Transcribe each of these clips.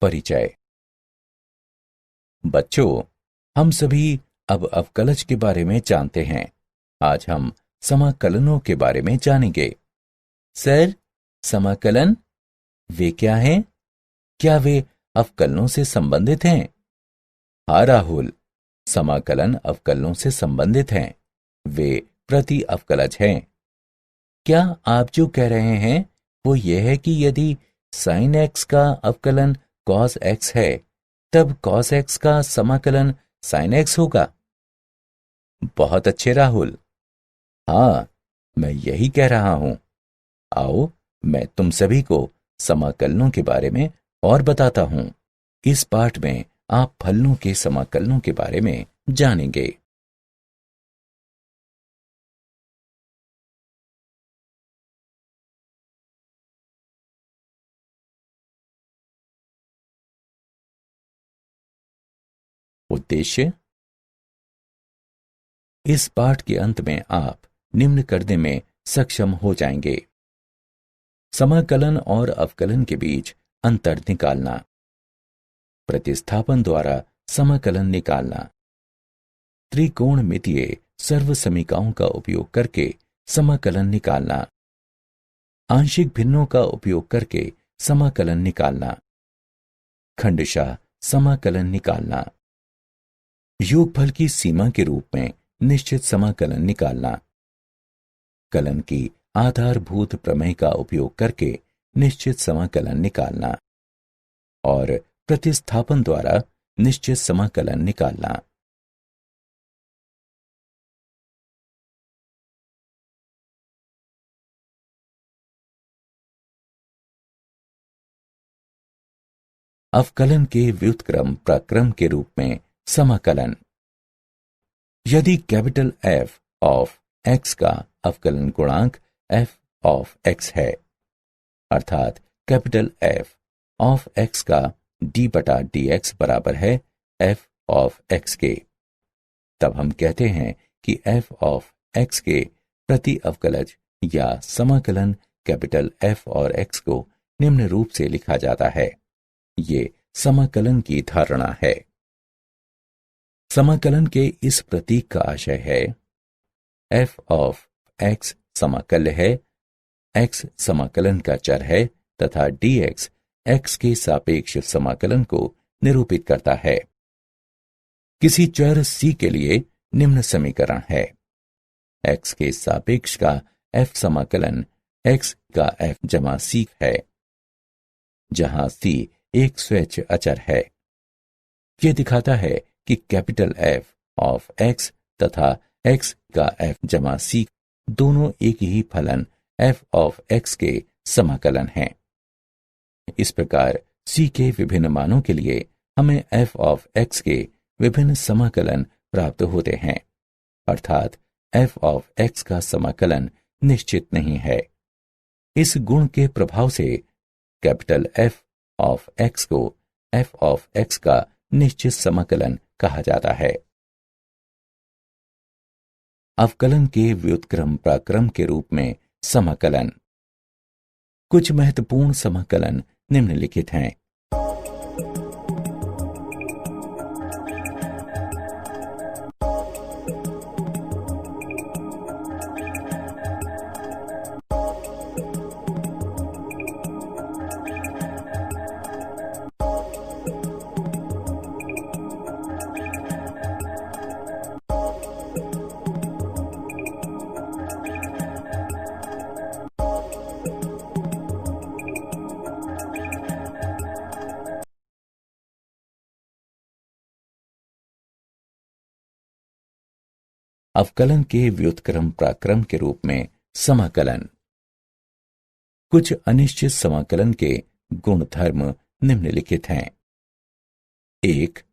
परिचय। बच्चों, हम सभी अब अवकलज के बारे में जानते हैं। आज हम समाकलनों के बारे में जानेंगे। सर, समाकलन वे क्या हैं? क्या वे अवकलनों से संबंधित हैं? हाँ राहुल, समाकलन अवकलनों से संबंधित हैं। वे प्रति अवकलज हैं। क्या आप जो कह रहे हैं वो ये है कि यदि sin x का अवकलन cos x है, तब cos x का समाकलन sin x होगा? बहुत अच्छे राहुल। हाँ, मैं यही कह रहा हूं। आओ, मैं तुम सभी को समाकलनों के बारे में और बताता हूं। इस पाठ में आप फलनों के समाकलनों के बारे में जानेंगे। उद्देश्य। इस पाठ के अंत में आप निम्न करने में सक्षम हो जाएंगे। समाकलन और अवकलन के बीच अंतर निकालना, प्रतिस्थापन द्वारा समाकलन निकालना, त्रिकोणमितीय सर्वसमीकाओं का उपयोग करके समाकलन निकालना, आंशिक भिन्नों का उपयोग करके समाकलन निकालना, खंडशः समाकलन निकालना, योगफल की सीमा के रूप में निश्चित समाकलन निकालना, कलन की आधारभूत प्रमेय का उपयोग करके निश्चित समाकलन निकालना और प्रतिस्थापन द्वारा निश्चित समाकलन निकालना। अवकलन के व्युत्क्रम प्रक्रम के रूप में समाकलन। यदि कैपिटल F ऑफ x का अवकलन गुणांक f ऑफ x है, अर्थात कैपिटल F ऑफ x का d बटा dx बराबर है f ऑफ x के, तब हम कहते हैं कि f ऑफ x के प्रति अवकलज या समाकलन कैपिटल F और x को निम्न रूप से लिखा जाता है। ये समाकलन की धारणा है। समाकलन के इस प्रतीक का आशय है f ऑफ x समाकल्य है, x समाकलन का चर है तथा dx x के सापेक्ष समाकलन को निरूपित करता है। किसी चर c के लिए निम्न समीकरण है। x के सापेक्ष का f समाकलन x का f जमा c है, जहां c एक स्वैच्छ अचर है। यह दिखाता है कि कैपिटल F ऑफ x तथा x का f जमा c दोनों एक ही फलन f ऑफ x के समाकलन हैं। इस प्रकार c के विभिन्न मानों के लिए हमें f ऑफ x के विभिन्न समाकलन प्राप्त होते हैं, अर्थात f ऑफ x का समाकलन निश्चित नहीं है। इस गुण के प्रभाव से कैपिटल F ऑफ x को f ऑफ x का निश्चित समाकलन कहा जाता है। अवकलन के व्युत्क्रम प्रक्रम के रूप में समाकलन। कुछ महत्वपूर्ण समाकलन निम्नलिखित हैं। अवकलन के व्युत्क्रम प्रक्रम के रूप में समाकलन। कुछ अनिश्चित समाकलन के गुणधर्म निम्नलिखित हैं। 1.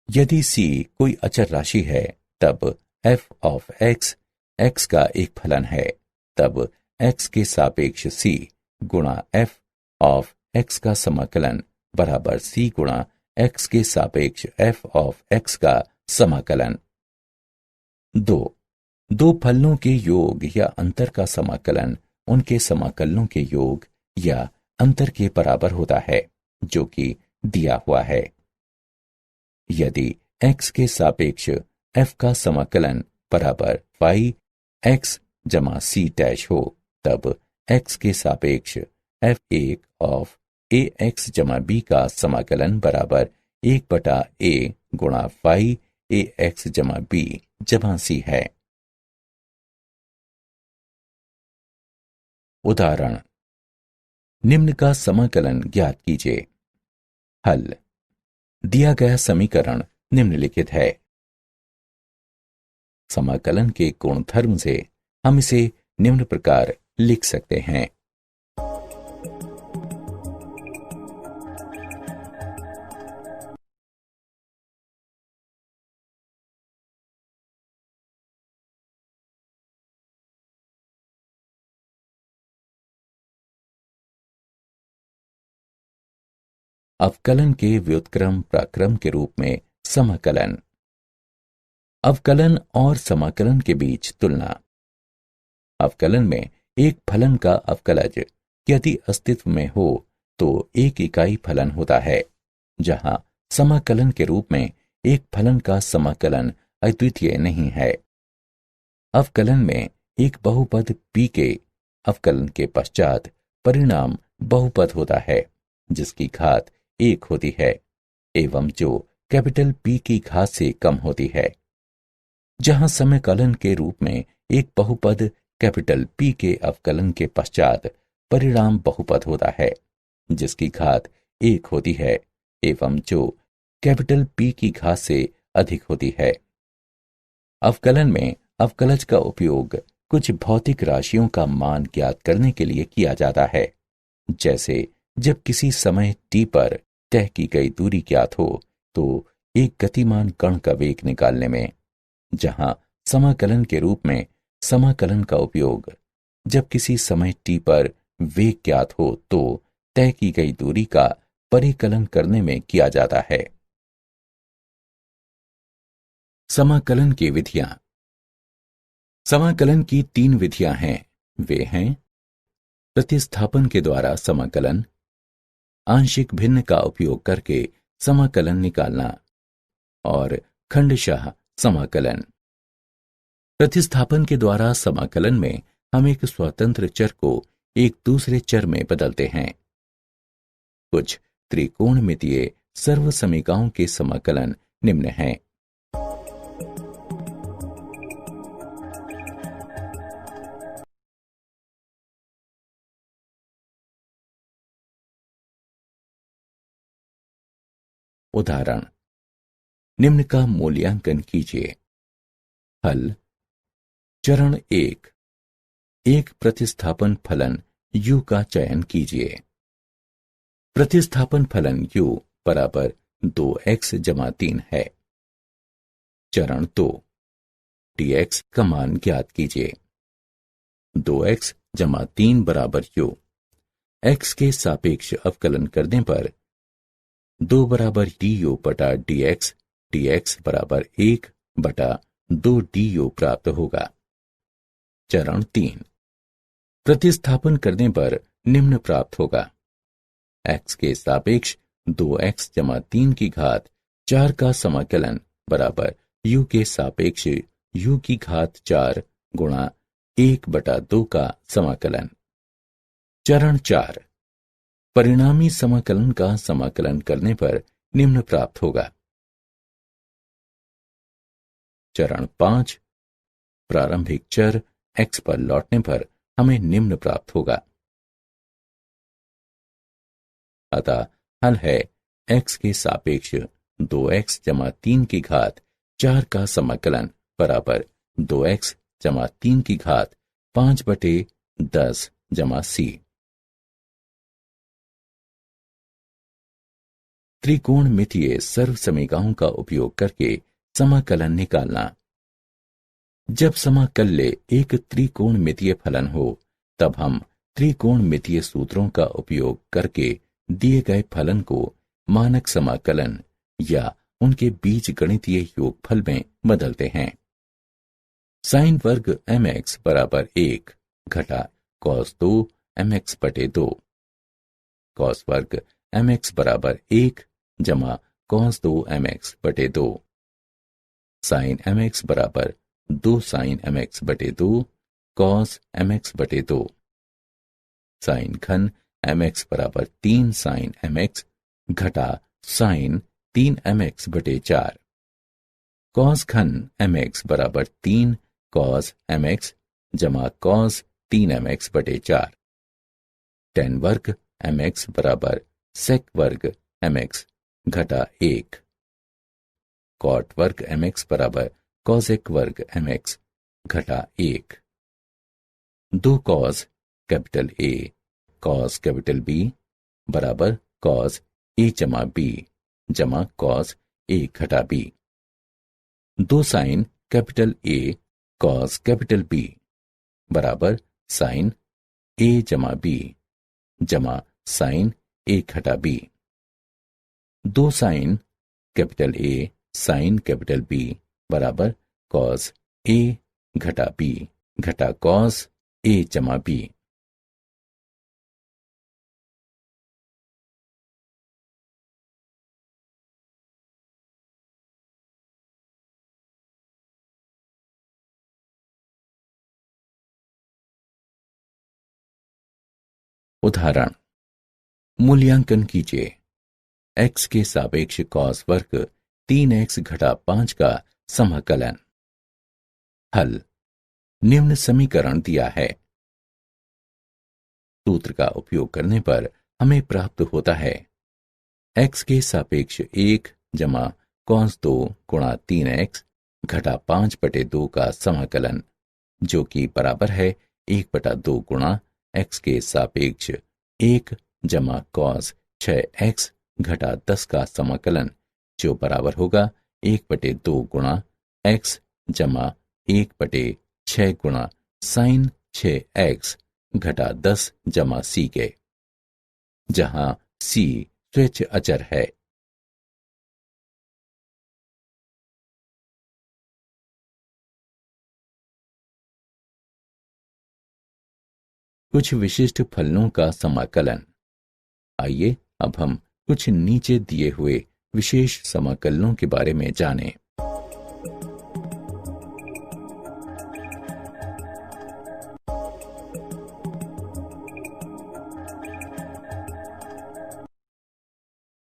यदि c कोई अचर राशि है, तब f ऑफ x x का एक फलन है, तब x के सापेक्ष c गुणा f ऑफ x का समाकलन बराबर c गुणा x के सापेक्ष f ऑफ x का समाकलन। 2. दो फलनों के योग या अंतर का समाकलन उनके समाकलनों के योग या अंतर के बराबर होता है, जो कि दिया हुआ है। यदि x के सापेक्ष f का समाकलन बराबर फाई x जमा c डैश हो, तब x के सापेक्ष f1 ऑफ ax जमा b का समाकलन बराबर 1/a गुणा फाई ax जमा b जमा c है। उदाहरण, निम्न का समाकलन ज्ञात कीजिए। हल। दिया गया समीकरण निम्नलिखित है। समाकलन के गुणधर्म से हम इसे निम्न प्रकार लिख सकते हैं। अवकलन के व्युत्क्रम प्राक्रम के रूप में समाकलन। अवकलन और समाकलन के बीच तुलना। अवकलन में एक फलन का अवकलज यदि अस्तित्व में हो तो एक इकाई फलन होता है, जहां समाकलन के रूप में एक फलन का समाकलन अद्वितीय नहीं है। अवकलन में एक बहुपद p के अवकलन के पश्चात परिणाम बहुपद होता है जिसकी घात 1 होती है एवं जो कैपिटल P की घात से कम होती है। जहां समाकलन के रूप में एक बहुपद कैपिटल P के अवकलन के पश्चात परिणाम बहुपद होता है जिसकी घात 1 होती है एवं जो कैपिटल P की घात से अधिक होती है। अवकलन में अवकलज का उपयोग कुछ भौतिक राशियों का मान ज्ञात करने के लिए किया जाता है, जैसे जब किसी समय t पर तय की गई दूरी ज्ञात हो तो एक गतिमान कण का वेग निकालने में, जहां समाकलन के रूप में समाकलन का उपयोग जब किसी समय t पर वेग ज्ञात हो तो तय की गई दूरी का परिकलन करने में किया जाता है। समाकलन की विधियां। समाकलन की 3 विधियां हैं। वे हैं प्रतिस्थापन के द्वारा समाकलन, आंशिक भिन्न का उपयोग करके समाकलन निकालना और खंडशः समाकलन। प्रतिस्थापन के द्वारा समाकलन में हम एक स्वतंत्र चर को एक दूसरे चर में बदलते हैं। कुछ त्रिकोणमितीय सर्वसमीकाओं के समाकलन निम्न हैं। उदाहरण, निम्न का मूल्यांकन कीजिए। हल। चरण 1, एक प्रतिस्थापन फलन u का चयन कीजिए। प्रतिस्थापन फलन u बराबर 2x जमा 3 है। चरण 2, dx का मान ज्ञात कीजिए। 2x जमा 3 बराबर u। x के सापेक्ष अवकलन करने पर 2 बराबर du बटा dx, dx बराबर 1 बटा 2 du प्राप्त होगा। चरण 3, प्रतिस्थापन करने पर निम्न प्राप्त होगा। x के सापेक्ष 2x जमा 3 की घात 4 का समाकलन बराबर u के सापेक्ष u की घात 4 गुणा 1 बटा 2 का समाकलन। चरण 4, परिणामी समाकलन का समाकलन करने पर निम्न प्राप्त होगा। चरण 5, प्रारंभिक चर x पर लौटने पर हमें निम्न प्राप्त होगा। अतः हल है x के सापेक्ष 2x जमा 3 की घात 4 का समाकलन बराबर 2x जमा 3 की घात 5/10 जमा c। त्रिकोणमितीय सर्वसमीकाओं का उपयोग करके समाकलन निकालना। जब समाकल्य एक त्रिकोणमितीय फलन हो तब हम त्रिकोणमितीय सूत्रों का उपयोग करके दिए गए फलन को मानक समाकलन या उनके बीजगणितीय योगफल में बदलते हैं। साइन वर्ग mx बराबर 1 घटा cos 2 mx/2, cos वर्ग mx बराबर 1 जमा कॉस 2 mx बटे 2। साइन mx बराबर 2 साइन mx बटे 2 कॉस mx बटे 2। साइन घन mx बराबर 3 साइन mx घटा साइन 3 mx बटे 4। कॉस घन mx बराबर 3 कॉस mx जमा कॉस 3 mx बटे 4। टेन वर्ग mx बराबर सेक वर्ग mx घटा 1। कॉट वर्ग mx बराबर कॉसेक वर्ग mx घटा 1। 2 cos capital A cos capital B बराबर कॉस A जमा B जमा कॉस A घटा B। 2 sine capital A cos capital B बराबर साइन A जमा B जमा साइन A घटा B। 2 sine capital A sine capital B बराबर कॉस A घटा B घटा कॉस A जमा B। उदाहरण मूल्यांकन कीजिए। x के सापेक्ष कॉस वर्ग 3x घटा 5 का समाकलन। हल निम्न समीकरण दिया है। सूत्र का उपयोग करने पर हमें प्राप्त होता है x के सापेक्ष 1 जमा कॉस 2 गुणा 3x घटा 5 बटे 2 का समाकलन, जो कि बराबर है 1 बटा 2 गुणा x के सापेक्ष 1 जमा कॉस 6x घटा 10 का समाकलन, जो बराबर होगा 1 बटे 2 गुणा x जमा 1 बटे 6 गुणा साइन 6x घटा 10 जमा c के, जहां c स्वेच्छ अचर है। कुछ विशिष्ट फलनों का समाकलन। आइए अब हम कुछ नीचे दिए हुए विशेष समाकलनों के बारे में जानें।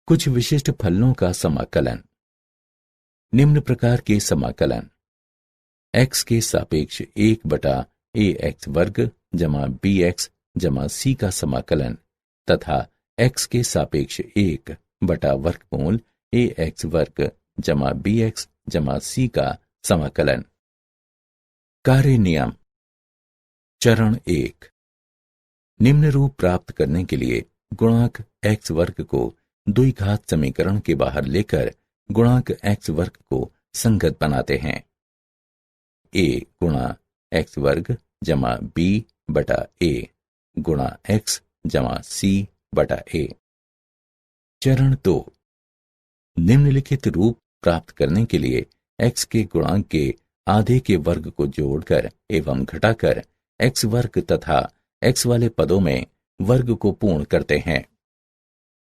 कुछ विशिष्ट फलनों का समाकलन। निम्न प्रकार के समाकलन: x के सापेक्ष 1 बटा ax वर्ग जमा bx जमा c का समाकलन तथा x के सापेक्ष 1 बटा वर्गमूल ax वर्ग जमा bx जमा c का समाकलन। कार्य नियम। चरण 1। निम्न रूप प्राप्त करने के लिए गुणांक x वर्ग को द्विघात समीकरण के बाहर लेकर गुणांक x वर्ग को संगत बनाते हैं। a गुणा x वर्ग जमा b बटा a गुणा x जमा c बटा a। चरण 2। निम्नलिखित रूप प्राप्त करने के लिए x के गुणांक के आधे के वर्ग को जोड़कर एवं घटाकर x वर्ग तथा x वाले पदों में वर्ग को पूर्ण करते हैं।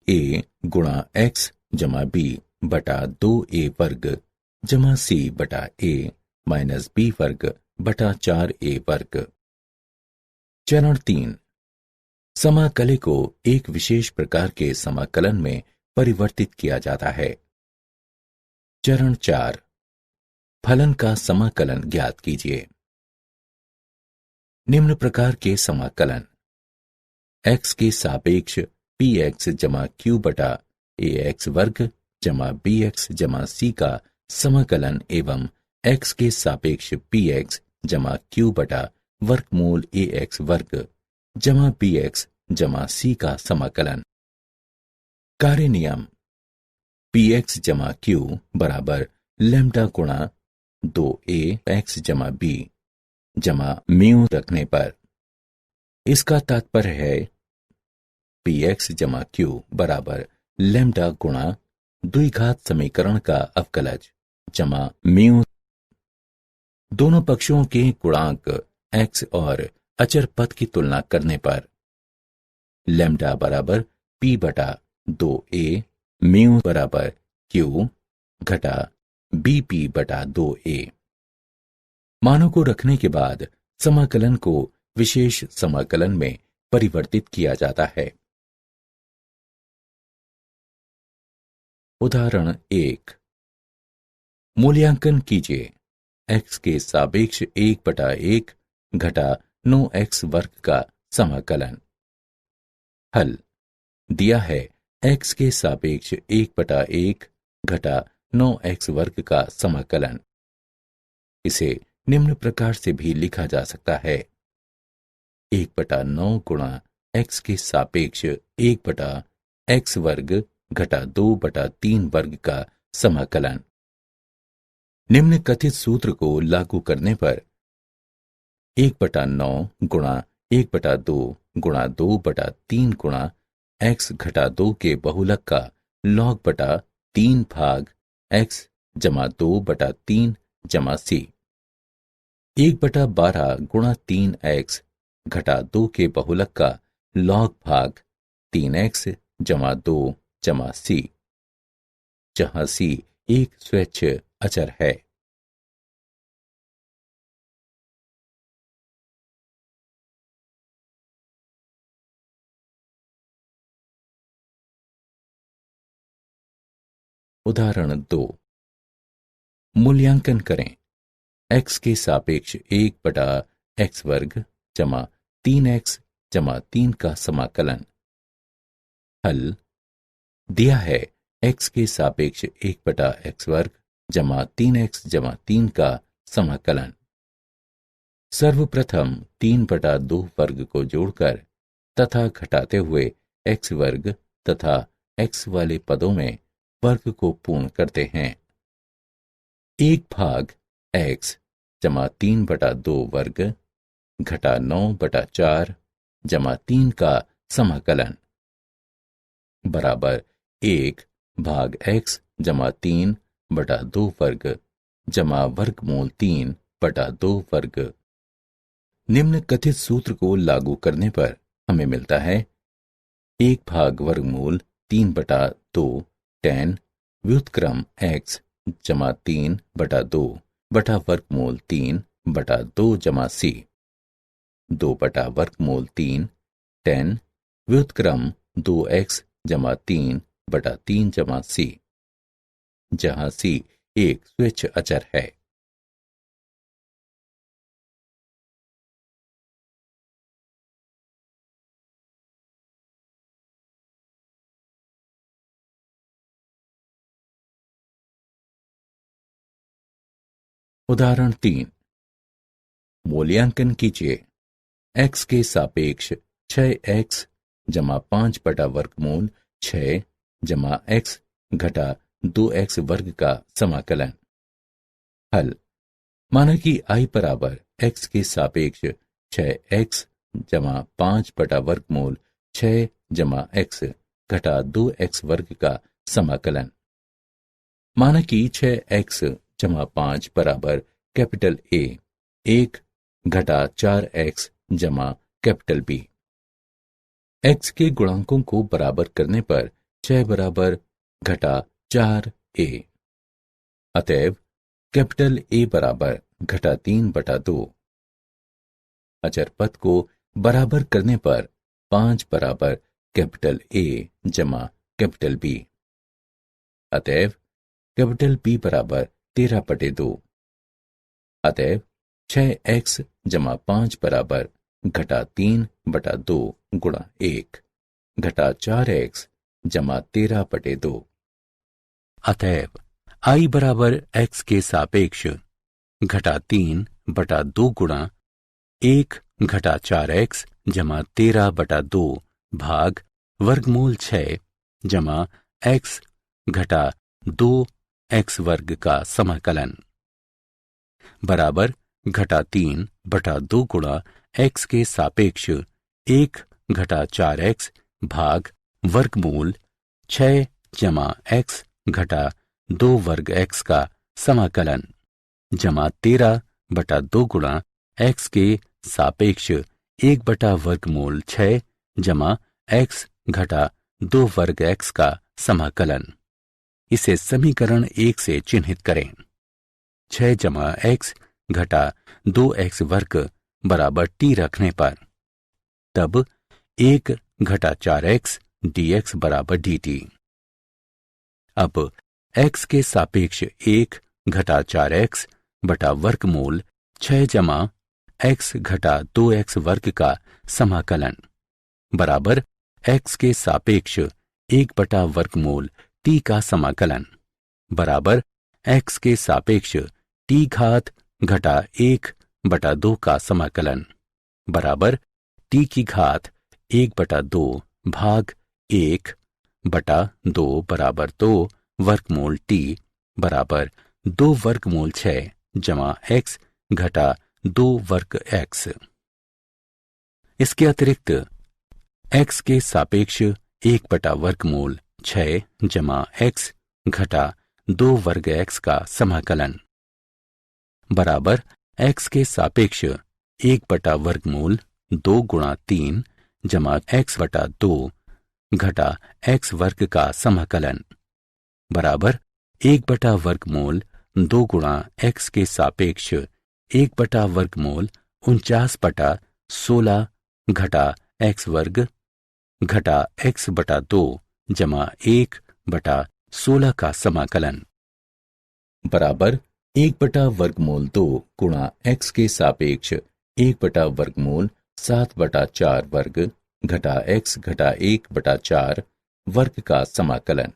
a गुणा x जमा b बटा 2a वर्ग जमा c बटा a माइनस b वर्ग बटा 4a वर्ग। चरण 3। समाकले को एक विशेष प्रकार के समाकलन में परिवर्तित किया जाता है। चरण 4। फलन का समाकलन ज्ञात कीजिए। निम्न प्रकार के समाकलन: x के सापेक्ष px जमा q बटा ax वर्ग जमा bx जमा c का समाकलन एवं x के सापेक्ष px जमा q बटा वर्गमूल ax वर्ग जमा bx जमा c का समाकलन। कार्य नियम। px जमा q बराबर लैम्डा गुणा 2a x जमा b जमा म्यू रखने पर। इसका तात्पर्य है px जमा q बराबर लैम्डा गुणा द्विघात समीकरण का अवकलज जमा म्यू। दोनों पक्षों के गुणांक x और अचर पद की तुलना करने पर लैम्डा बराबर p बटा 2a म्यू बराबर क्यू घटा बीपी बटा 2a। मानों को रखने के बाद समाकलन को विशेष समाकलन में परिवर्तित किया जाता है। उदाहरण 1। मूल्यांकन कीजिए x के सापेक्ष 1/1 घटा 9x वर्ग का समाकलन। हल दिया है x के सापेक्ष 1/1 घटा 9x वर्ग का समाकलन। इसे निम्न प्रकार से भी लिखा जा सकता है 1/9 गुणा x के सापेक्ष 1/x वर्ग घटा 2/3 वर्ग का समाकलन। निम्न कथित सूत्र को लागू करने पर 1/9 गुणा 1/2 गुणा 2/3 गुणा x घटा 2 के बहुलक का log बटा 3 भाग x जमा 2/3 जमा c। 1/12 गुणा 3x घटा 2 के बहुलक का log भाग 3x जमा 2 जमा c, जहां c एक स्वैच्छ अचर है। उदाहरण 2। मूल्यांकन करें x के सापेक्ष 1/x वर्ग जमा 3x जमा 3 का समाकलन। हल दिया है x के सापेक्ष 1/x वर्ग जमा 3x जमा 3 का समाकलन। सर्वप्रथम 3/2 वर्ग को जोड़कर तथा घटाते हुए x वर्ग तथा x वाले पदों में वर्ग को पूर्ण करते हैं। 1 भाग x जमा 3/2 वर्ग घटा 9/4 जमा 3 का समाकलन बराबर 1 भाग x जमा 3/2 वर्ग जमा वर्गमूल 3/2 वर्ग। निम्न कथित सूत्र को लागू करने पर हमें मिलता है 1 भाग वर्गमूल 3/2 tan व्युत्क्रम x जमा 3/2 बटा वर्गमूल 3/2 जमा c। 2 बटा वर्गमूल 3 tan व्युत्क्रम 2x जमा 3/3 जमा c, जहां c एक स्वैच्छ अचर है। उदाहरण 3। मूल्यांकन कीजिए x के सापेक्ष 6x जमा 5 बटा वर्गमूल 6 जमा x घटा 2x वर्ग का समाकलन। हल माना कि i बराबर x के सापेक्ष 6x जमा 5 बटा वर्गमूल 6 जमा x घटा 2x वर्ग का समाकलन। माना कि 6x जमा 5 बराबर कैपिटल A 1 घटा 4x जमा कैपिटल B। x के गुणांकों को बराबर करने पर 6 बराबर घटा 4a। अतएव कैपिटल A बराबर घटा 3/2। अचर पद को बराबर करने पर 5 बराबर कैपिटल A जमा कैपिटल B। अतएव कैपिटल B बराबर 13/2। अतएव 6x जमा 5 बराबर घटा 3/2 गुणा 1 घटा 4x जमा 13/2। अतएव i बराबर x के सापेक्ष घटा 3/2 गुणा 1 घटा 4x जमा 13/2 भाग वर्गमूल 6 जमा x घटा 2x वर्ग का समाकलन बराबर घटा 3/2 गुणा x के सापेक्ष 1 घटा 4x भाग वर्गमूल 6 जमा x घटा 2 वर्ग x का समाकलन जमा 13/2 गुणा x के सापेक्ष 1 बटा वर्गमूल 6 जमा x घटा 2 वर्ग x का समाकलन। इसे समीकरण 1 से चिन्हित करें। 6 जमा एक्स घटा 2x वर्ग बराबर t रखने पर तब 1 घटा 4x dx बराबर dt। अब x के सापेक्ष 1 घटा 4x बटा वर्गमूल 6 जमा x घटा 2x वर्ग का समाकलन बराबर x के सापेक्ष 1 बटा वर्गमूल t का समाकलन बराबर x के सापेक्ष t घात घटा 1 बटा 2 का समाकलन बराबर t की घात 1 बटा 2 भाग 1 बटा 2 बराबर 2 वर्गमूल t बराबर 2 वर्गमूल 6 जमा x घटा 2 वर्ग x। इसके अतिरिक्त x के सापेक्ष 1 बटा वर्गमूल 6 जमा x घटा 2 वर्ग x का समाकलन बराबर x के सापेक्ष 1 बटा वर्गमूल 2 गुणा 3 जमा x बटा 2 घटा x वर्ग का समाकलन बराबर 1 बटा वर्गमूल 2 गुणा x के सापेक्ष 1 बटा वर्गमूल 49 बटा 16 घटा x वर्ग घटा x बटा 2 जमा 1 बटा 16 का समाकलन बराबर 1 बटा वर्गमूल 2 गुणा x के सापेक्ष 1 बटा वर्गमूल 7 बटा 4 वर्ग घटा x घटा 1 बटा 4 वर्ग का समाकलन।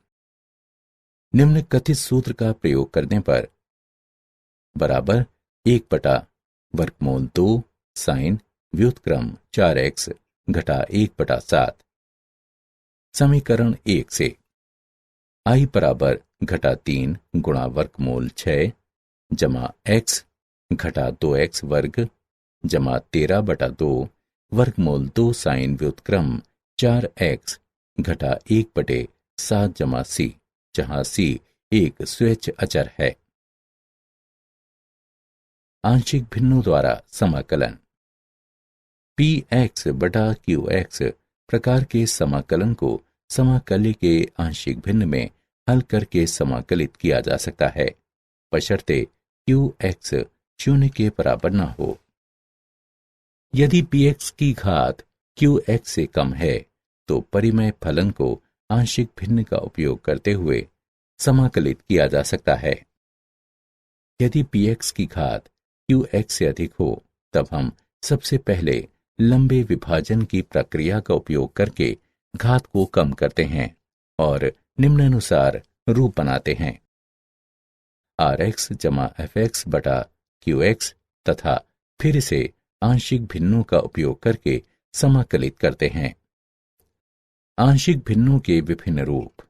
निम्न कथित सूत्र का प्रयोग करने पर बराबर 1 बटा वर्गमूल 2 साइन व्युत्क्रम 4x घटा 1 बटा 7। समीकरण 1 से i बराबर घटा 3 गुणा वर्गमूल 6 जमा x घटा 2x वर्ग जमा 13 बटा 2 वर्गमूल 2 साइन व्युत्क्रम 4x घटा 1 बटे 7 जमा c, जहां c एक स्वेच्छ अचर है। आंशिक भिन्नों द्वारा समाकलन। px बटा qx प्रकार के समाकलन को समाकल्य के आंशिक भिन्न में हल करके समाकलित किया जा सकता है, बशर्ते qx 0 के बराबर न हो। यदि px की घात qx से कम है तो परिमेय फलन को आंशिक भिन्न का उपयोग करते हुए समाकलित किया जा सकता है। यदि px की घात qx से अधिक हो तब हम सबसे पहले लंबे विभाजन की प्रक्रिया का उपयोग करके घात को कम करते हैं और निम्नानुसार रूप बनाते हैं। rx जमा fx बटा qx तथा फिर इसे आंशिक भिन्नों का उपयोग करके समाकलित करते हैं। आंशिक भिन्नों के विभिन्न रूप।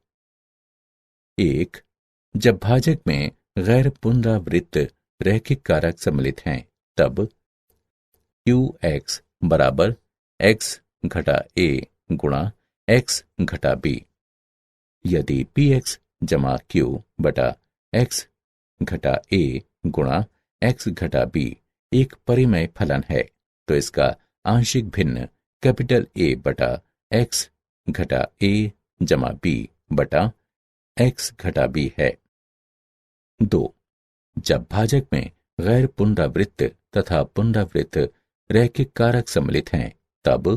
1. जब भाजक में गैर पुनरावृत्त रैखिक कारक सम्मिलित हैं तब qx बराबर x घटा a गुणा x घटा b। यदि px जमा q बटा x घटा a गुणा x घटा b एक परिमेय फलन है तो इसका आंशिक भिन्न कैपिटल A बटा x घटा a जमा b बटा x घटा b है। 2. जब भाजक में गैर पुनरावृत्त तथा पुनरावृत्त रैखिक कारक सम्मिलित हैं तब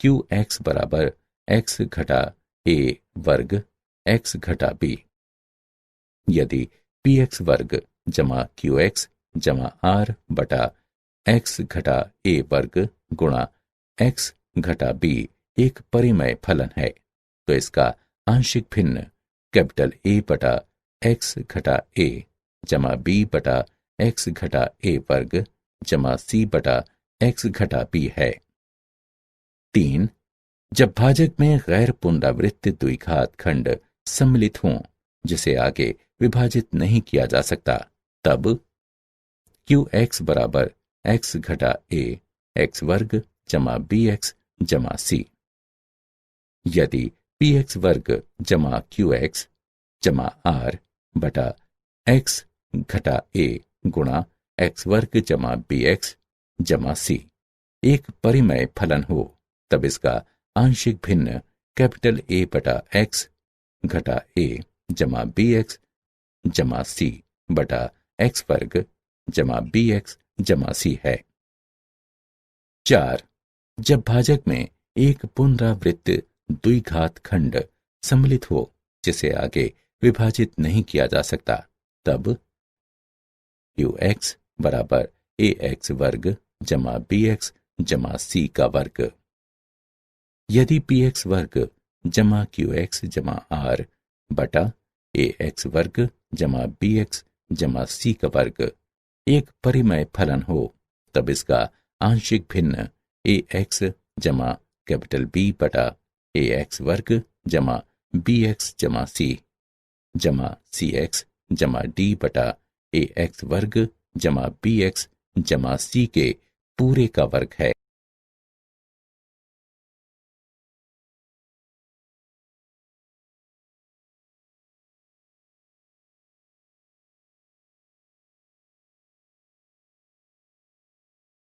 qx बराबर x घटा a वर्ग x घटा b। यदि px वर्ग जमा qx जमा r बटा x घटा a वर्ग गुणा x घटा b एक परिमेय फलन है तो इसका आंशिक भिन्न कैपिटल A बटा x घटा a जमा b बटा x घटा a वर्ग जमा c बटा x घटा b है। 3. जब भाजक में गैर पुनरावृत्त द्विघात खंड सम्मिलित हों जिसे आगे विभाजित नहीं किया जा सकता तब qx बराबर x घटा a x वर्ग जमा bx जमा c। यदि px वर्ग जमा qx जमा r बटा x घटा a गुणा x वर्ग जमा bx जमा c एक परिमेय फलन हो तब इसका आंशिक भिन्न कैपिटल A बटा x घटा ए जमा बी एक्स जमा सी बटा एक्स वर्ग जमा बी एक्स जमा सी है। 4. जब भाजक में एक पुनरावृत्त द्विघात खंड सम्मिलित हो जिसे आगे विभाजित नहीं किया जा सकता, तब क्यू एक्स बराबर ए एक्स वर्ग जमा बी एक्स जमा सी का वर्ग। यदि पी एक्स वर्ग जमा क्यू एक्स जमा आर बटा ए एक्स वर्ग जमा बी एक्स जमा सी का वर्ग एक परिमेय फलन हो, तब इसका आंशिक भिन्न ए एक्स जमा कैपिटल बी बटा ए एक्स वर्ग जमा बी एक्स जमा सी एक्स जमा डी बटा ए एक्स वर्ग जमा बी एक्स जमा सी के पूरे का वर्ग है।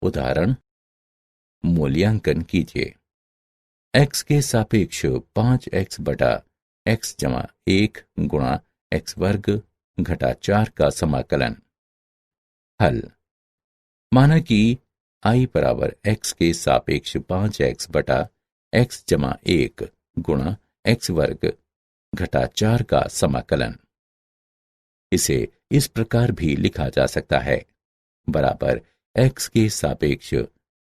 उदाहरण मूल्यांकन कीजिए। x के सापेक्ष 5x बटा x जमा 1 गुणा x वर्ग घटा 4 का समाकलन। हल। माना कि i बराबर x के सापेक्ष 5x बटा x जमा 1 गुणा x वर्ग घटा 4 का समाकलन। इसे इस प्रकार भी लिखा जा सकता है, बराबर x के सापेक्ष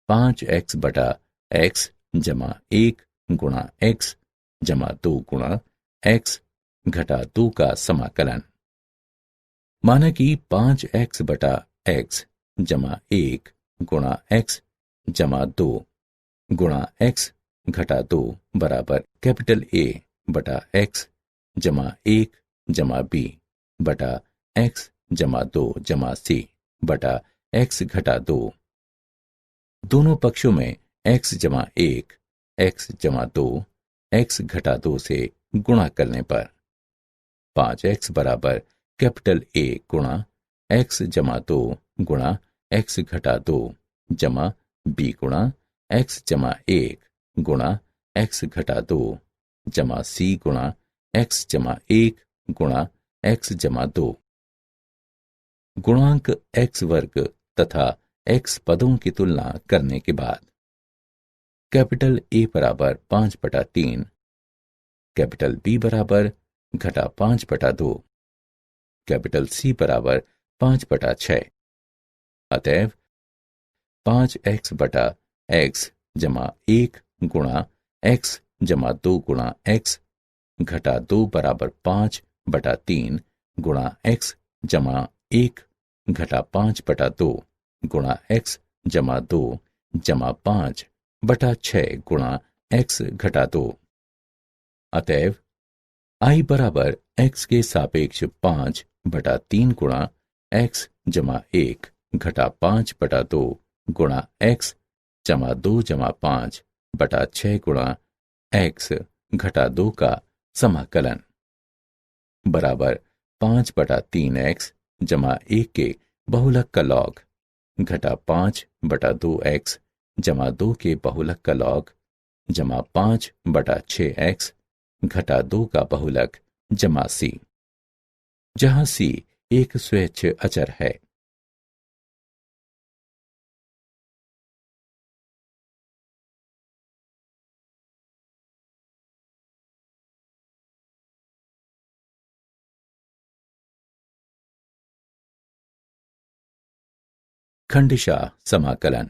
5x बटा x जमा 1 गुणा x जमा 2 गुणा x घटा 2 का समाकलन। माना कि 5x बटा x जमा 1 गुणा x जमा 2 गुणा x घटा 2 बराबर कैपिटल A बटा x जमा 1 जमा b बटा x जमा 2 जमा c बटा x घटा 2। दोनों पक्षों में x जमा 1 x जमा 2 x घटा 2 से गुणा करने पर 5x बराबर कैपिटल A गुणा x जमा 2 गुणा x घटा 2 जमा b गुणा x जमा 1 गुणा x घटा 2 जमा c गुणा x जमा 1 गुणा x जमा 2। गुणांक x वर्ग तथा x पदों की तुलना करने के बाद कैपिटल A बराबर 5 बटा 3, कैपिटल B बराबर घटा 5 बटा 2, कैपिटल C बराबर 5 बटा 6। अतएव 5x बटा x जमा 1 गुणा x जमा 2 गुणा x घटा 2 बराबर 5 बटा 3 गुणा x जमा 1 घटा 5 बटा 2 गुणा x जमा 2 जमा 5 बटा 6 गुणा x घटा 2। अतएव i बराबर x के सापेक्ष 5 बटा 3 गुणा x जमा 1 घटा 5 बटा 2 गुणा x जमा 2 जमा 5 बटा 6 गुणा x घटा 2 का समाकलन बराबर 5 बटा 3x जमा 1 के बहुलक का लॉग घटा 5 बटा 2x जमा 2 के बहुलक का लॉग जमा 5 बटा 6x घटा 2 का बहुलक जमा c, जहां c एक स्वैच्छ अचर है। खंडशः समाकलन।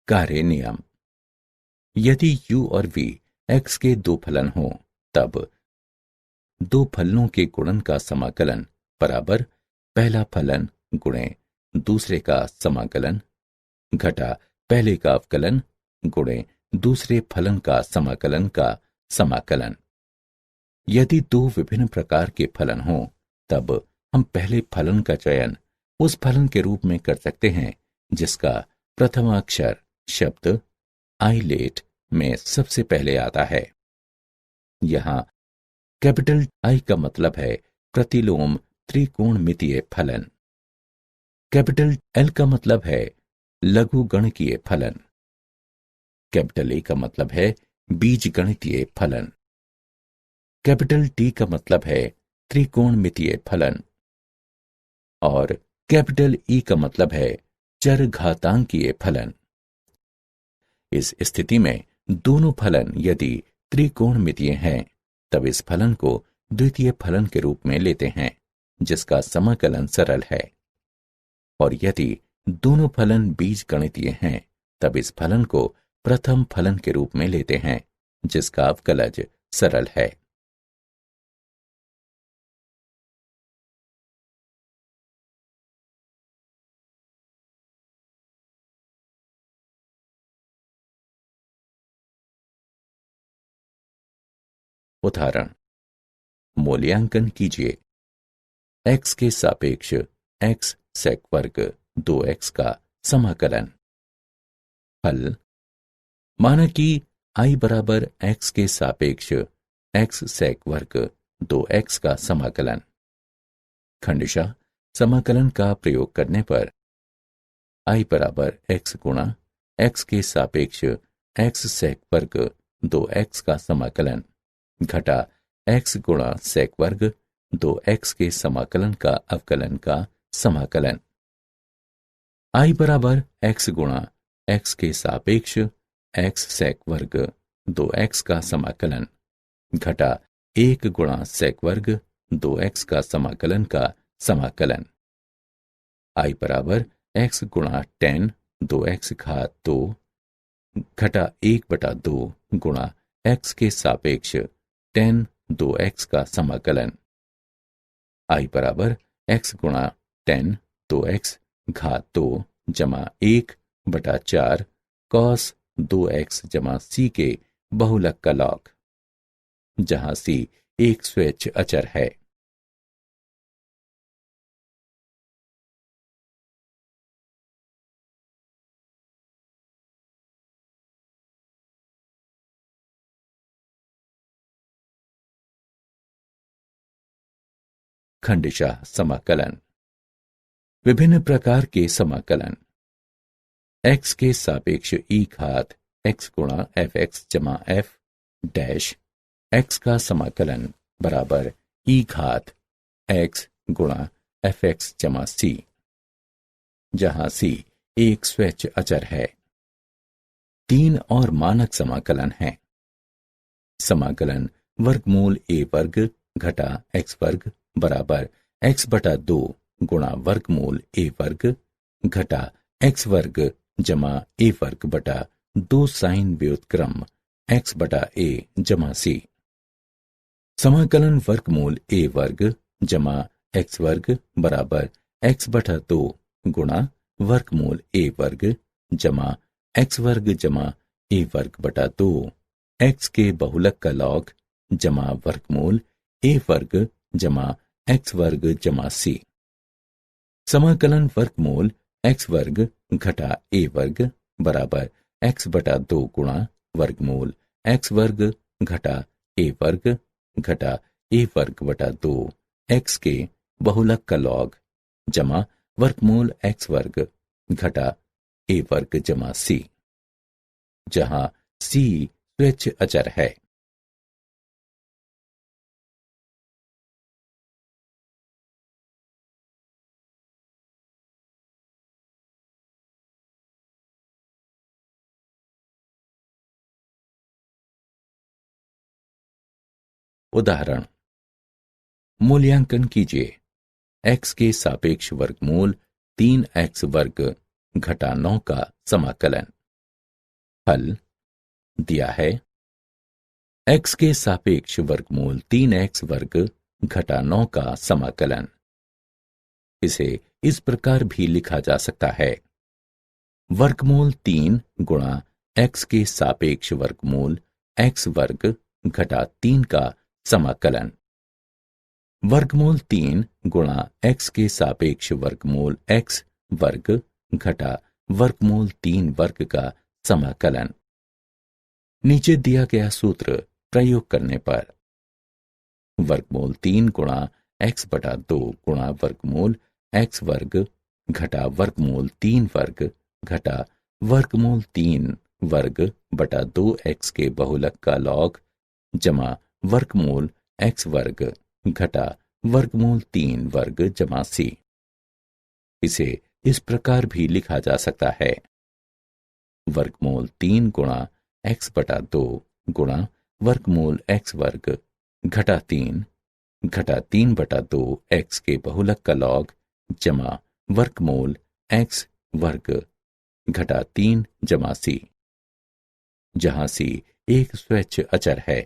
कार्य नियम। यदि u और v x के दो फलन हों, तब दो फलनों के गुणन का समाकलन बराबर पहला फलन गुणे दूसरे का समाकलन घटा पहले का अवकलन गुणे दूसरे फलन का समाकलन का समाकलन। यदि दो विभिन्न प्रकार के फलन हों, तब हम पहले फलन का चयन उस फलन के रूप में कर सकते हैं जिसका प्रथम अक्षर शब्द आइलेट में सबसे पहले आता है। यहां कैपिटल I का मतलब है प्रतिलोम त्रिकोणमितीय फलन, कैपिटल L का मतलब है लघुगणकीय फलन, कैपिटल A का मतलब है बीजगणितीय फलन। कैपिटल टी का मतलब है त्रिकोणमितीय फलन और कैपिटल ई का मतलब है चरघातांकीय फलन। इस स्थिति में दोनों फलन यदि त्रिकोणमितीय हैं तब इस फलन को द्वितीय फलन के रूप में लेते हैं जिसका समाकलन सरल है, और यदि दोनों फलन बीजगणितीय हैं तब इस फलन को प्रथम फलन के रूप में लेते हैं जिसका अवकलज सरल है। उदाहरण, मूल्यांकन कीजिए। x के सापेक्ष x सेक वर्ग 2x का समाकलन। हल, माना कि i बराबर x के सापेक्ष x सेक वर्ग 2x का समाकलन। खंडशः समाकलन का प्रयोग करने पर i बराबर x गुणा x के सापेक्ष x सेक वर्ग 2x का समाकलन घटा x गुणा सेक वर्ग 2x के समाकलन का अवकलन का समाकलन। i बराबर x गुणा x के सापेक्ष x सेक वर्ग 2x का समाकलन घटा 1 गुणा सेक वर्ग 2x का समाकलन का समाकलन। i बराबर x गुणा tan 2x घात 2 घटा 1/2 गुणा x के सापेक्ष tan 2x का समाकलन। i बराबर x गुणा tan 2x घात 2 जमा 1/4 cos 2x जमा c के बहुलक का लॉग, जहां c एक स्वेच्छ अचर है। खंडशः समाकलन। विभिन्न प्रकार के समाकलन। x के सापेक्ष e घात x गुणा fx जमा f डैश x का समाकलन बराबर e घात x गुणा fx जमा c, जहां c एक स्वेच्छ अचर है। 3 और मानक समाकलन हैं। समाकलन वर्गमूल a वर्ग घटा x वर्ग बराबर x/2 गुणा वर्गमूल a वर्ग घटा x वर्ग जमा a वर्ग बटा 2 साइन व्युत्क्रम x/a जमा c। समाकलन वर्गमूल a वर्ग जमा x वर्ग बराबर x/2 गुणा वर्गमूल a वर्ग जमा x वर्ग जमा a वर्ग बटा 2 x के बहुलक का लॉग जमा वर्गमूल a वर्ग जमा x वर्ग जमा c। समाकलन वर्गमूल x वर्ग घटा a वर्ग बराबर x/2 गुणा वर्गमूल x वर्ग घटा a वर्ग घटा a वर्ग बटा 2 x के बहुलक का लॉग जमा वर्गमूल x वर्ग घटा a वर्ग जमा c, जहां c स्वेच्छ अचर है। उदाहरण, मूल्यांकन कीजिए। x के सापेक्ष वर्गमूल 3x वर्ग घटा 9 का समाकलन। हल दिया है x के सापेक्ष वर्गमूल 3x वर्ग घटा 9 का समाकलन। इसे इस प्रकार भी लिखा जा सकता है, वर्गमूल 3 गुणा x के सापेक्ष वर्गमूल x वर्ग घटा 3 का समाकलन। वर्गमूल 3 गुणा x के सापेक्ष वर्गमूल x वर्ग घटा वर्गमूल 3 वर्ग का समाकलन। नीचे दिया गया सूत्र प्रयोग करने पर वर्गमूल 3 गुणा x/2 गुणा वर्गमूल x वर्ग घटा वर्गमूल 3 वर्ग घटा वर्गमूल 3 वर्ग बटा 2x के बहुलक का लॉग जमा वर्गमूल एक्स वर्ग घटा वर्गमूल 3 वर्ग जमा सी। इसे इस प्रकार भी लिखा जा सकता है, वर्गमूल 3 गुणा एक्स बटा 2 गुणा वर्गमूल एक्स वर्ग घटा 3 बटा 2 एक्स के बहुलक का लॉग जमा वर्गमूल एक्स वर्ग घटा 3 जमा सी, जहां सी एक स्वैच्छ अचर है।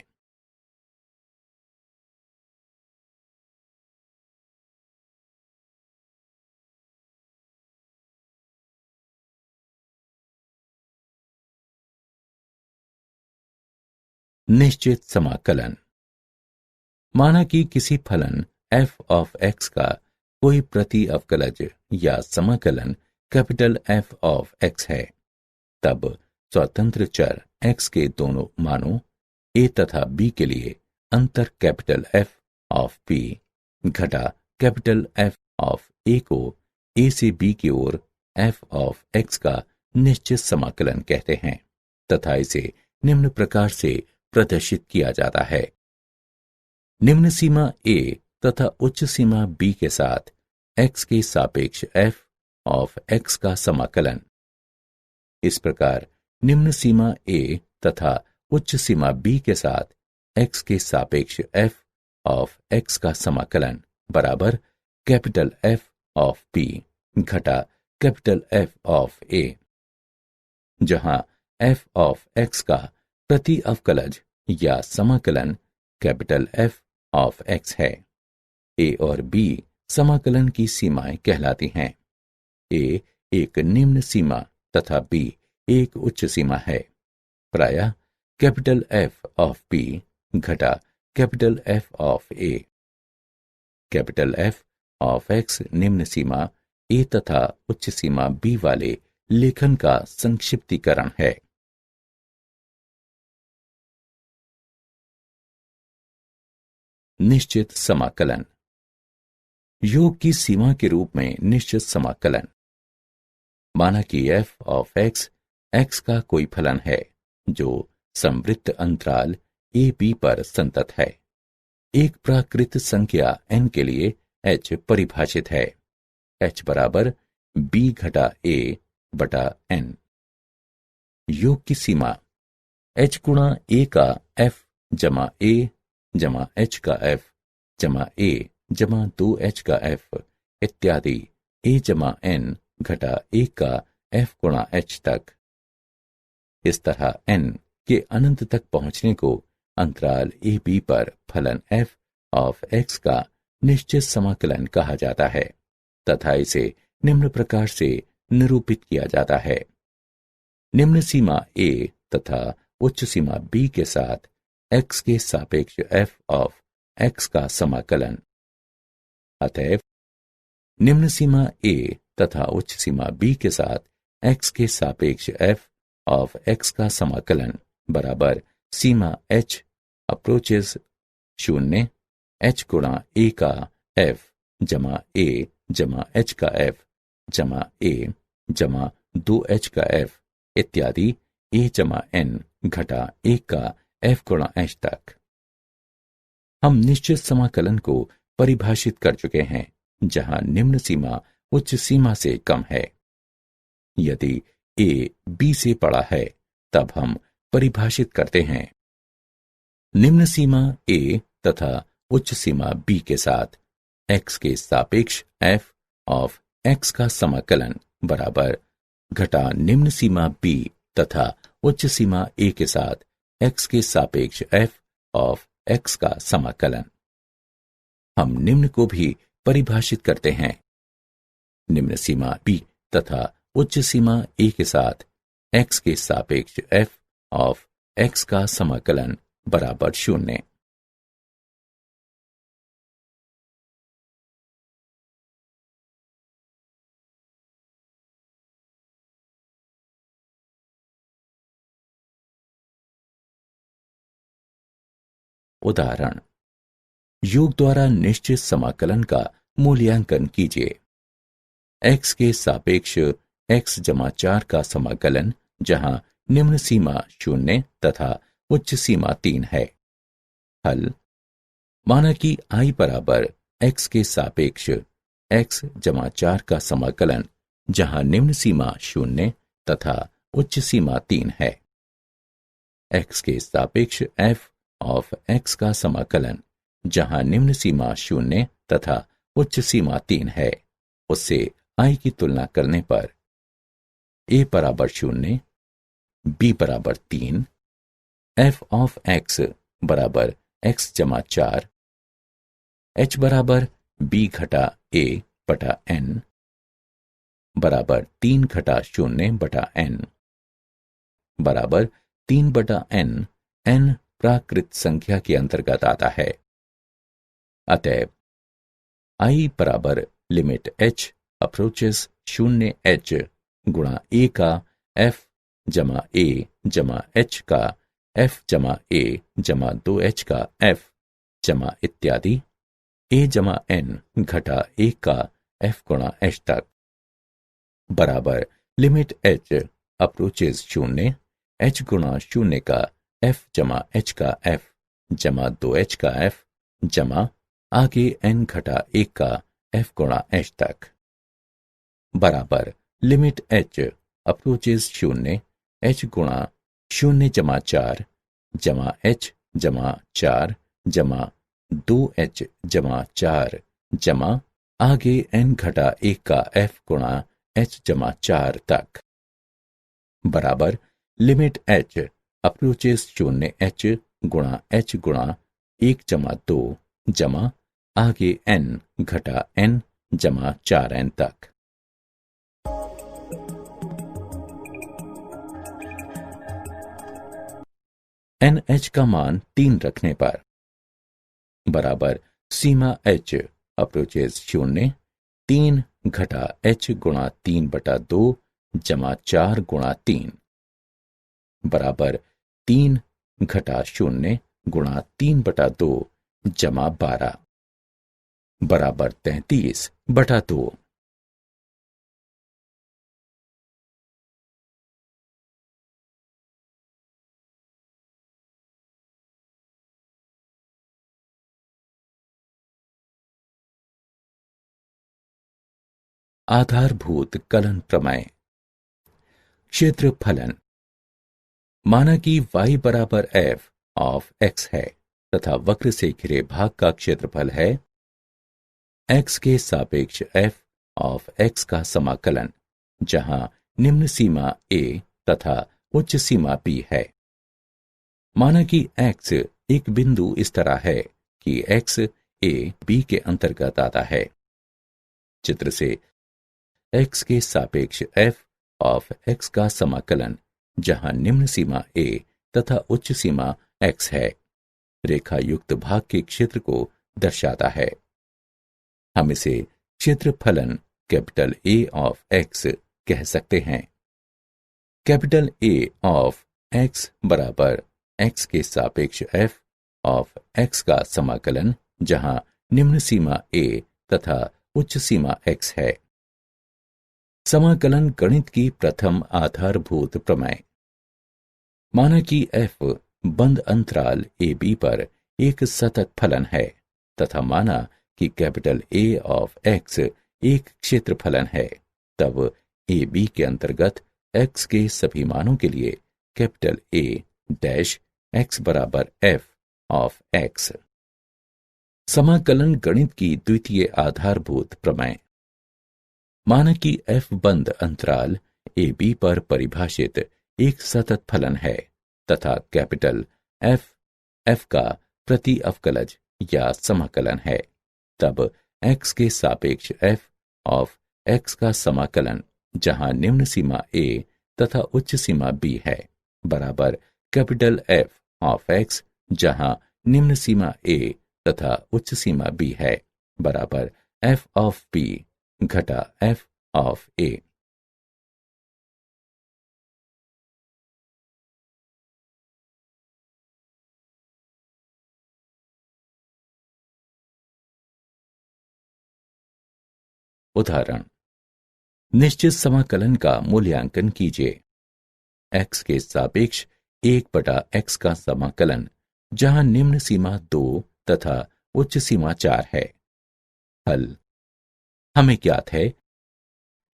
निश्चित समाकलन। माना कि किसी फलन f ऑफ x का कोई प्रति अवकलज या समाकलन कैपिटल F ऑफ x है, तब स्वतंत्र चर x के दोनों मानों a तथा b के लिए अंतर कैपिटल F ऑफ b घटा कैपिटल F ऑफ a को a से b की ओर f ऑफ x का निश्चित समाकलन कहते हैं तथा इसे निम्न प्रकार से प्रदर्शित किया जाता है। निम्न सीमा a तथा उच्च सीमा b के साथ x के सापेक्ष f ऑफ x का समाकलन। इस प्रकार निम्न सीमा a तथा उच्च सीमा b के साथ x के सापेक्ष f ऑफ x का समाकलन बराबर कैपिटल F ऑफ b घटा कैपिटल F ऑफ a, जहां f ऑफ x का प्रति अवकलज या समाकलन कैपिटल F ऑफ x है। a और b समाकलन की सीमाएं कहलाती हैं। a एक निम्न सीमा तथा b एक उच्च सीमा है। प्रायः कैपिटल F ऑफ b घटा capital F of a। Capital F of x निम्न सीमा a तथा उच्च सीमा b वाले लेखन का संक्षिप्तीकरण है। निश्चित समाकलन। योग की सीमा के रूप में निश्चित समाकलन। माना कि f ऑफ x x का कोई फलन है जो संवृत्त अंतराल a b पर संतत है। एक प्राकृत संख्या n के लिए h परिभाषित है, h बराबर b घटा a बटा n। योग की सीमा h गुणा a का f जमा a जमा h का f जमा a जमा 2h का f इत्यादि a जमा n घटा 1 का f गुणा h तक। इस तरह n के अनंत तक पहुंचने को अंतराल a b पर फलन f ऑफ x का निश्चित समाकलन कहा जाता है तथा इसे निम्न प्रकार से निरूपित किया जाता है। निम्न सीमा a तथा उच्च सीमा b के साथ x के सापेक्ष f ऑफ x का समाकलन। अतएव निम्न सीमा a तथा उच्च सीमा b के साथ x के सापेक्ष f ऑफ x का समाकलन बराबर सीमा h अप्रोचेस 0 h गुणा a का f जमा a जमा h का f जमा a जमा 2h का f इत्यादि a जमा n घटा 1 का f गुणा h तक। हम निश्चित समाकलन को परिभाषित कर चुके हैं जहां निम्न सीमा उच्च सीमा से कम है। यदि a b से बड़ा है तब हम परिभाषित करते हैं निम्न सीमा a तथा उच्च सीमा b के साथ x के सापेक्ष f ऑफ x का समाकलन बराबर घटा निम्न सीमा b तथा उच्च सीमा a के साथ x के सापेक्ष f ऑफ x का समाकलन। हम निम्न को भी परिभाषित करते हैं निम्न सीमा b तथा उच्च सीमा a के साथ x के सापेक्ष f ऑफ x का समाकलन बराबर 0। उदाहरण, योग द्वारा निश्चित समाकलन का मूल्यांकन कीजिए। x के सापेक्ष x जमा 4 का समाकलन जहां निम्न सीमा 0 तथा उच्च सीमा 3 है। हल, माना कि I बराबर x के सापेक्ष x जमा 4 का समाकलन, जहां निम्न सीमा 0 तथा उच्च सीमा 3 है। x के सापेक्ष f ऑफ x का समाकलन, जहां निम्न सीमा 0 तथा उच्च सीमा 3 है, उससे I की तुलना करने पर a बराबर 0, b बराबर 3, f ऑफ x बराबर x जमा 4, h बराबर b घटा a बटा n बराबर 3 घटा 0 बटा n बराबर 3 बटा n प्राकृत संख्या के अंतर्गत आता है। अतएव I बराबर लिमिट h अप्रोचेस 0h गुणा a का f जमा a जमा h का f जमा a जमा 2h का f जमा इत्यादि a जमा n घटा 1 का f गुणा h तक बराबर लिमिट h अप्रोचेस 0 h गुणा 0 का f जमा h का f जमा 2h का f जमा आगे n घटा 1 का f गुणा h तक बराबर लिमिट h अप्रोचेस 0 h गुणा 0 जमा 4 जमा h जमा 4 जमा 2h जमा 4 जमा आगे n घटा 1 का f गुणा h जमा 4 तक बराबर लिमिट h अप्रोचेस 0h गुणा h गुणा 1 जमा 2 जमा आगे n घटा n जमा 4n तक। NH का मान 3 रखने पर बराबर सीमा h अप्रोचेस 0 3 घटा h गुणा 3 बटा 2 जमा 4 गुणा 3 बराबर 3 घटा 0 गुणा 3 बटा 2 जमा 12 बराबर 33 बटा 2। आधारभूत कलन प्रमेय। क्षेत्रफलन। माना कि y बराबर f ऑफ x है तथा वक्र से घिरे भाग का क्षेत्रफल है x के सापेक्ष f ऑफ x का समाकलन, जहां निम्न सीमा a तथा उच्च सीमा b है। माना कि x एक बिंदु इस तरह है कि x a b के अंतर्गत आता है। चित्र से x के सापेक्ष f ऑफ x का समाकलन, जहां निम्न सीमा a तथा उच्च सीमा x है, रेखा युक्त भाग के क्षेत्र को दर्शाता है। हम इसे क्षेत्रफलन कैपिटल A ऑफ x कह सकते हैं। कैपिटल A ऑफ x बराबर x के सापेक्ष f ऑफ x का समाकलन, जहां निम्न सीमा a तथा उच्च सीमा x है। समाकलन गणित की प्रथम आधारभूत प्रमेय। माना कि f बंद अंतराल AB पर एक सतत फलन है तथा माना कि कैपिटल A ऑफ x एक क्षेत्रफलन है, तब AB के अंतर्गत x के सभी मानों के लिए कैपिटल A डैश x बराबर f ऑफ x। समाकलन गणित की द्वितीय आधारभूत प्रमेय। माना कि f बंद अंतराल AB पर परिभाषित एक सतत फलन है तथा कैपिटल f का प्रति अवकलज या समाकलन है, तब x के सापेक्ष f ऑफ x का समाकलन, जहां निम्न सीमा a तथा उच्च सीमा b है, बराबर कैपिटल F ऑफ x, जहां निम्न सीमा a तथा उच्च सीमा b है, बराबर f ऑफ b घटा f ऑफ a। उदाहरण। निश्चित समाकलन का मूल्यांकन कीजिए। x के सापेक्ष 1 बटा x का समाकलन, जहां निम्न सीमा 2 तथा उच्च सीमा 4 है। हल। हमें ज्ञात है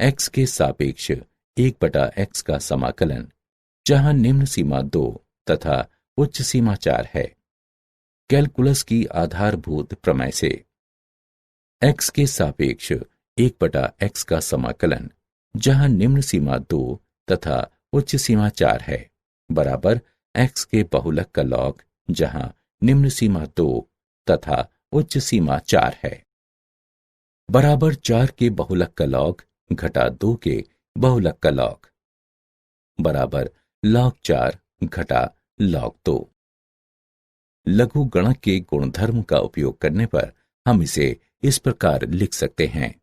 x के सापेक्ष 1/x का समाकलन, जहां निम्न सीमा 2 तथा उच्च सीमा 4 है। कैलकुलस की आधारभूत प्रमेय से x के सापेक्ष 1/x का समाकलन, जहां निम्न सीमा 2 तथा उच्च सीमा 4 है, बराबर x के बहुलक का लॉग, जहां निम्न सीमा 2 तथा उच्च सीमा 4 है, बराबर 4 के बहुलक का लॉग घटा 2 के बहुलक का लॉग, बराबर log 4 घटा log 2। लघु गणक के गुणधर्म का उपयोग करने पर हम इसे इस प्रकार लिख सकते हैं,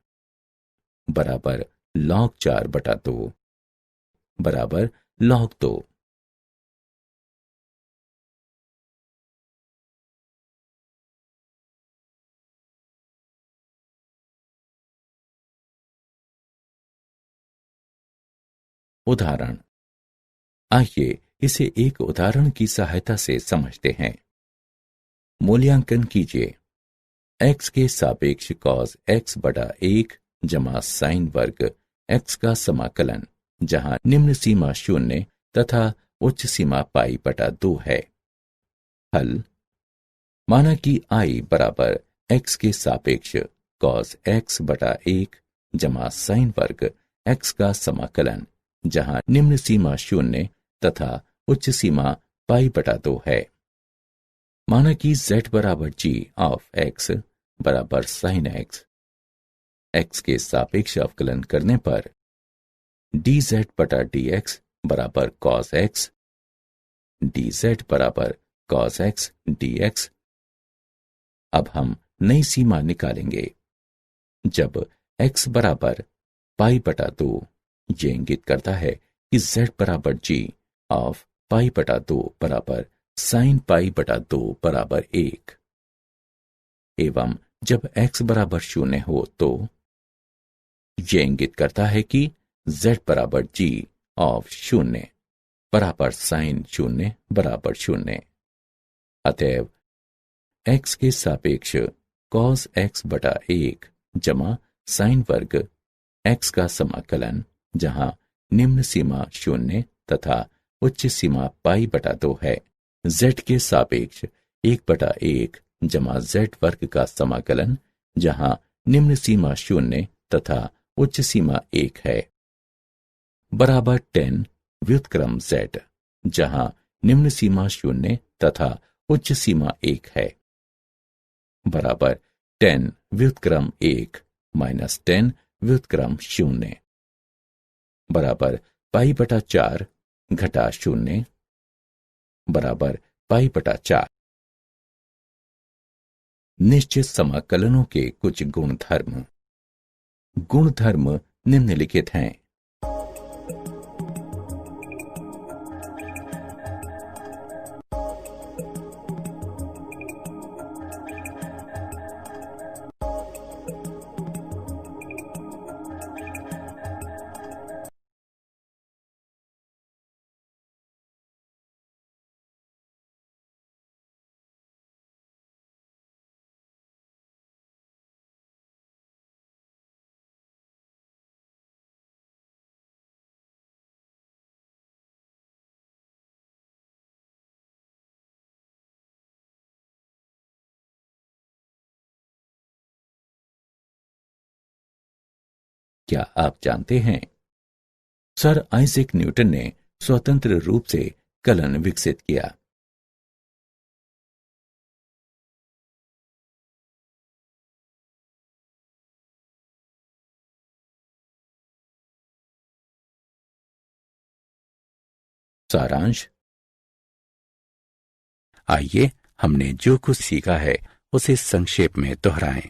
बराबर log 4/2 बराबर log 2। उदाहरण। आइए इसे एक उदाहरण की सहायता से समझते हैं। मूल्यांकन कीजिए। x के सापेक्ष cos x/1 जमा साइन वर्ग x का समाकलन, जहां निम्न सीमा 0 तथा उच्च सीमा π/2 है। हल। माना कि I बराबर x के सापेक्ष cos x/1 जमा साइन वर्ग x का समाकलन, जहां निम्न सीमा 0 तथा उच्च सीमा π/2 है। माना कि z बराबर g ऑफ x बराबर sin x के सापेक्ष अवकलन करने पर dz/dx बराबर cos x, dz बराबर cos x dx। अब हम नई सीमा निकालेंगे। जब x बराबर π/2, ये इंगित करता है कि z बराबर g ऑफ π/2 बराबर sin π/2 बराबर 1, एवं जब x बराबर 0 हो तो ये इंगित करता है कि z बराबर g ऑफ 0 बराबर sin 0 बराबर 0। अतएव x के सापेक्ष cos x/1 जमा साइन वर्ग x का समाकलन, जहां निम्न सीमा 0 तथा उच्च सीमा π/2 है, z के सापेक्ष 1/1 जमा z वर्ग का समाकलन, जहां निम्न सीमा 0 तथा उच्च सीमा 1 है, बराबर tan व्युत्क्रम z, जहां निम्न सीमा 0 तथा उच्च सीमा 1 है, बराबर tan व्युत्क्रम 1 माइनस tan व्युत्क्रम 0, बराबर π/4 घटा 0 बराबर π/4। निश्चित समाकलनों के कुछ गुणधर्म। गुणधर्म निम्नलिखित हैं। क्या आप जानते हैं, सर आइजैक न्यूटन ने स्वतंत्र रूप से कलन विकसित किया। सारांश। आइए हमने जो कुछ सीखा है उसे संक्षेप में दोहराएं।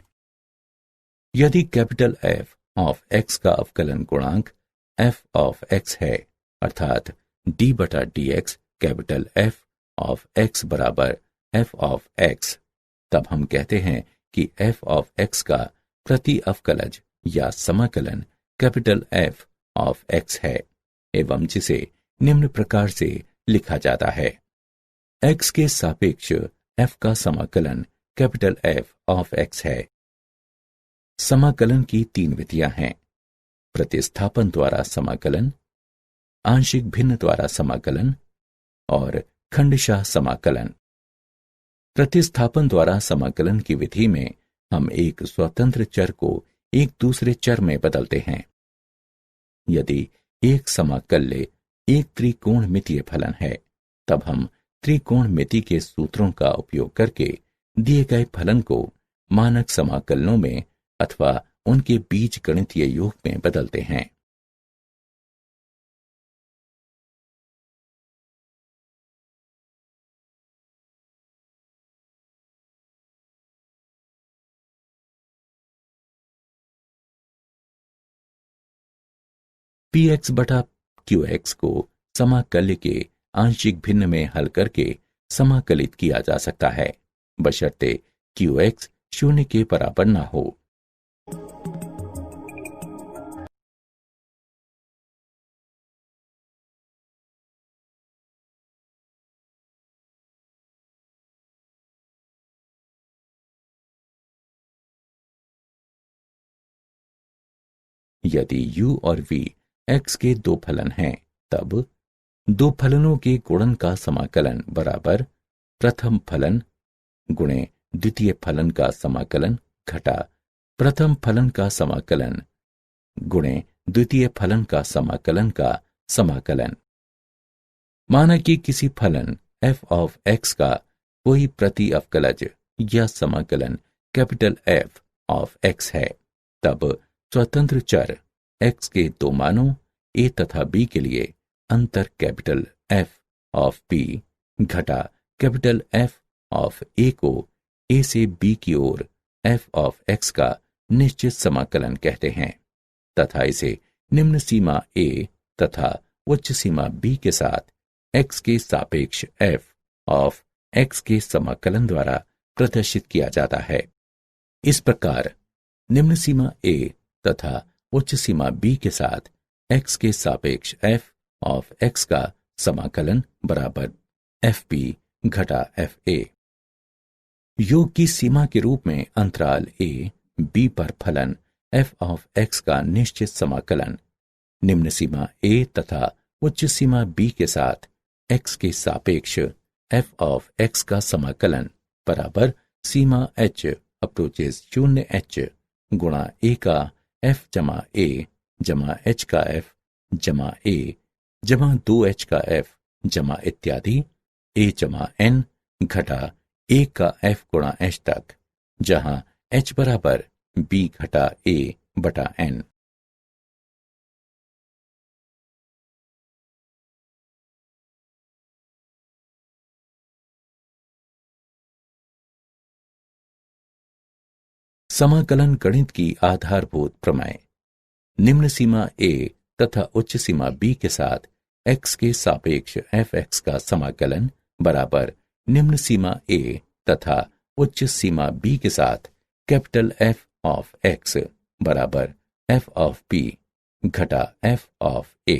यदि कैपिटल F ऑफ x का अवकलन गुणांक f ऑफ x है, अर्थात d/dx capital F of x बराबर f ऑफ x, तब हम कहते हैं कि f ऑफ x का प्रति अवकलज या समाकलन कैपिटल F ऑफ x है, एवं जिसे निम्न प्रकार से लिखा जाता है। x के सापेक्ष f का समाकलन कैपिटल एफ ऑफ एक्स है। समाकलन की तीन विधियां हैं: प्रतिस्थापन द्वारा समाकलन, आंशिक भिन्न द्वारा समाकलन और खंडशः समाकलन। प्रतिस्थापन द्वारा समाकलन की विधि में हम एक स्वतंत्र चर को एक दूसरे चर में बदलते हैं। यदि एक समाकल्य एक त्रिकोणमितीय फलन है, तब हम त्रिकोणमिति के सूत्रों का उपयोग करके दिए गए फलन को मानक समाकलनों में अथवा उनके बीजगणितीय योग में बदलते हैं। px बटा qx को समाकल्य के आंशिक भिन्न में हल करके समाकलित किया जा सकता है, बशर्ते qx शून्य के बराबर ना हो। यदि u और v x के दो फलन हैं, तब दो फलनों के गुणन का समाकलन बराबर प्रथम फलन गुणे द्वितीय फलन का समाकलन घटा प्रथम फलन का समाकलन गुणे द्वितीय फलन का समाकलन का समाकलन। माना कि किसी फलन f ऑफ x का कोई प्रति अवकलज या समाकलन कैपिटल F ऑफ x है, तब स्वतंत्र चर x के दो मानों a तथा b के लिए अंतर कैपिटल F ऑफ b घटा कैपिटल F ऑफ a को a से b की ओर f ऑफ x का निश्चित समाकलन कहते हैं तथा इसे निम्न सीमा a तथा उच्च सीमा b के साथ x के सापेक्ष f ऑफ x के समाकलन द्वारा प्रदर्शित किया जाता है। इस प्रकार निम्न सीमा a तथा उच्च सीमा b के साथ x के सापेक्ष f ऑफ x का समाकलन बराबर fb घटा fa। योग की सीमा के रूप में अंतराल a b पर फलन f ऑफ x का निश्चित समाकलन निम्न सीमा a तथा उच्च सीमा b के साथ x के सापेक्ष f ऑफ x का समाकलन बराबर सीमा h अप्रोचेस 0h गुणा a का f जमा a जमा h का f जमा a जमा 2h का f जमा इत्यादि a जमा n घटा a का f गुणा h तक, जहां h बराबर b घटा a बटा n। समाकलन गणित की आधारभूत प्रमेय। निम्न सीमा a तथा उच्च सीमा b के साथ x के सापेक्ष fx का समाकलन बराबर निम्न सीमा a तथा उच्च सीमा b के साथ कैपिटल F ऑफ x बराबर f ऑफ b घटा f ऑफ a।